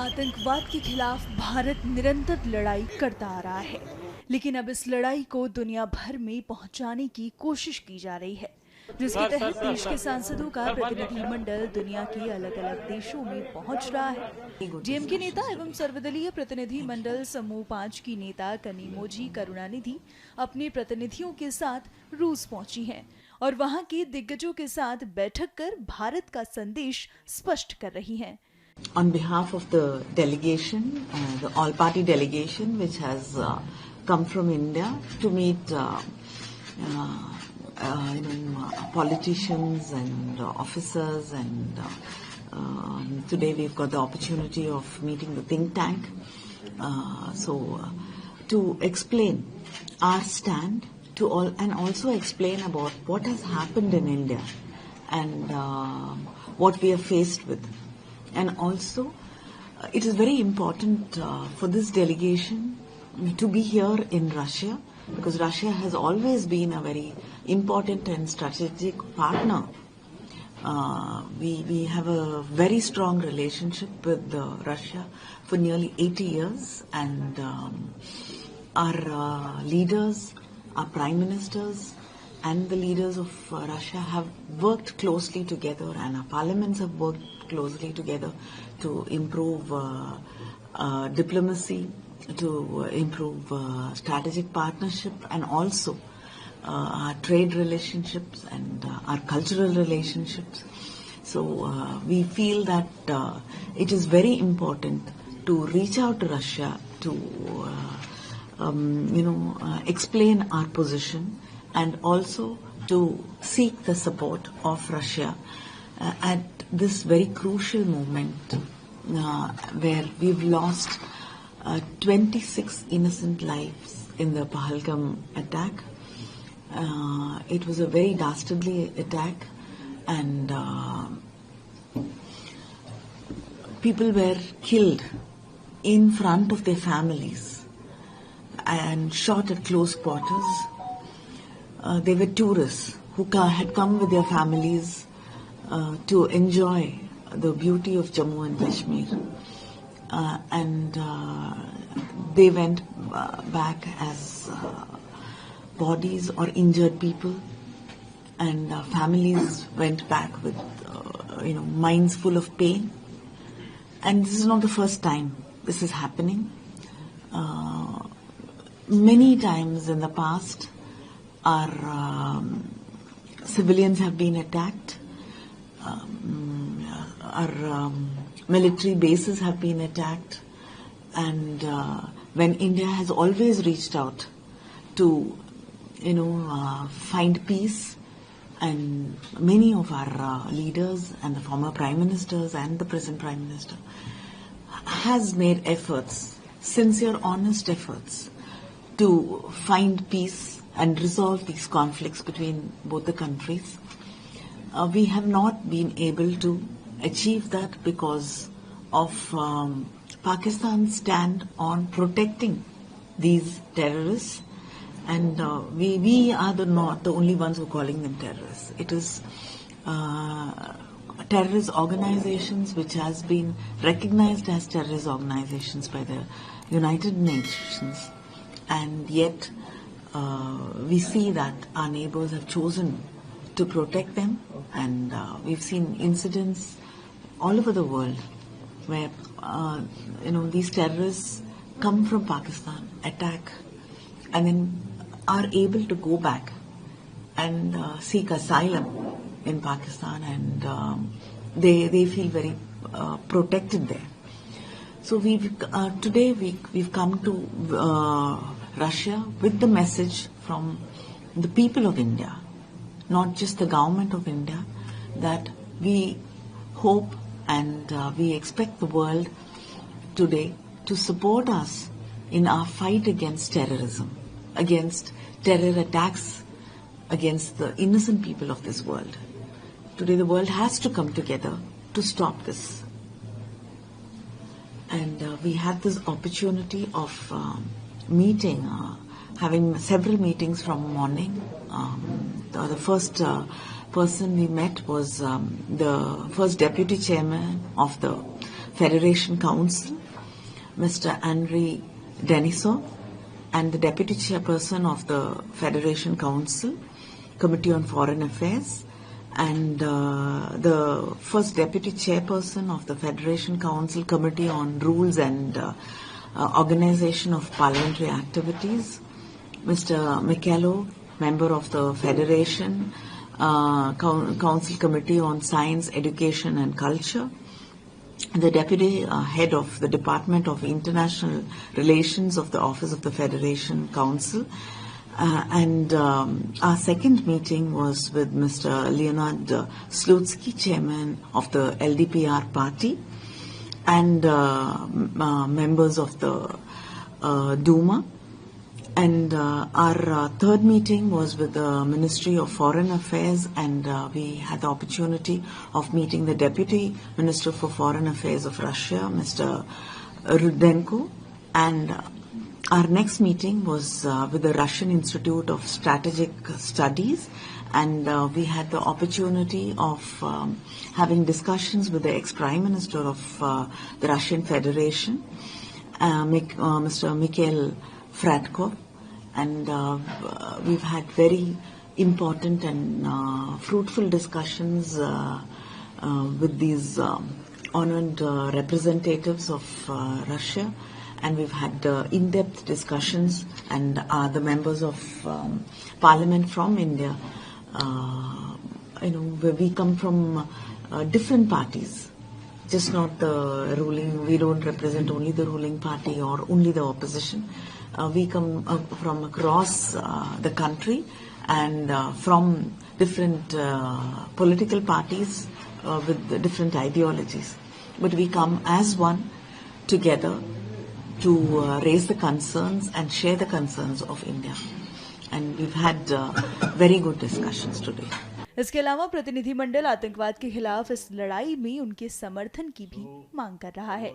आतंकवाद के खिलाफ भारत निरंतर लड़ाई करता आ रहा है, लेकिन अब इस लड़ाई को दुनिया भर में पहुंचाने की कोशिश की जा रही है, जिसके तहत देश के सांसदों का प्रतिनिधिमंडल दुनिया के अलग अलग देशों में पहुंच रहा है। डीएमके नेता एवं सर्वदलीय प्रतिनिधि मंडल समूह 5 की नेता कनिमोझी करुणानिधि अपने प्रतिनिधियों के साथ रूस पहुंची हैं और वहां के दिग्गजों के साथ बैठक कर भारत का संदेश स्पष्ट कर रही हैं। On behalf of the delegation, the all-party delegation, which has come from India to meet politicians and officers, and today we've got the opportunity of meeting the think tank. To explain our stand to all, and also explain about what has happened in India and what we are faced with. And also, it is very important for this delegation to be here in Russia, because Russia has always been a very important and strategic partner. We have a very strong relationship with Russia for nearly 80 years, and our leaders, our prime ministers, and the leaders of Russia have worked closely together, and our parliaments have worked closely together to improve diplomacy, to improve strategic partnership, and also our trade relationships and our cultural relationships. So we feel that it is very important to reach out to Russia to explain our position, and also to seek the support of Russia at this very crucial moment where we've lost 26 innocent lives in the Pahalgam attack. It was a very dastardly attack, and people were killed in front of their families and shot at close quarters. They were tourists who had come with their families to enjoy the beauty of Jammu and Kashmir, and they went back as bodies or injured people, and families went back with minds full of pain. And this is not the first time this is happening. Many times in the past, our civilians have been attacked. Our military bases have been attacked, and when India has always reached out to find peace, and many of our leaders and the former prime ministers and the present prime minister has made efforts, sincere, honest efforts, to find peace and resolve these conflicts between both the countries. We have not been able to achieve that because of Pakistan's stand on protecting these terrorists, and we are not the only ones who are calling them terrorists. It is terrorist organizations which has been recognized as terrorist organizations by the United Nations, and yet we see that our neighbors have chosen to protect them, and we've seen incidents all over the world where these terrorists come from Pakistan, attack, and then are able to go back and seek asylum in Pakistan, and they feel very protected there. So today we've come to Russia with the message from the people of India, not just the government of India, that we hope and we expect the world today to support us in our fight against terrorism, against terror attacks, against the innocent people of this world. Today the world has to come together to stop this. And we had this opportunity of meeting, having several meetings from morning. The first person we met was the first deputy chairman of the Federation Council, Mr. Henry Denisov, and the Deputy Chairperson of the Federation Council, Committee on Foreign Affairs, and the first Deputy Chairperson of the Federation Council, Committee on Rules and Organization of Parliamentary Activities, Mr. Mikelo, Member of the Federation Council Committee on Science, Education and Culture, the Deputy Head of the Department of International Relations of the Office of the Federation Council. And our second meeting was with Mr. Leonard Slutsky, Chairman of the LDPR party, and members of the Duma. And our third meeting was with the Ministry of Foreign Affairs, and we had the opportunity of meeting the Deputy Minister for Foreign Affairs of Russia, Mr. Rudenko. And our next meeting was with the Russian Institute of Strategic Studies, and we had the opportunity of having discussions with the ex-Prime Minister of the Russian Federation, Mr. Mikhail Fratkov. And we've had very important and fruitful discussions with these honored representatives of Russia, and we've had in-depth discussions, and the members of Parliament from India. We come from different parties, just not the ruling. We don't represent only the ruling party or only the opposition. We come from across the country and from different political parties with different ideologies. But we come as one together to raise the concerns and share the concerns of India. And we've had very good discussions today. इसके अलावा प्रतिनिधिमंडल आतंकवाद के खिलाफ इस लड़ाई में उनके समर्थन की भी मांग कर रहा है।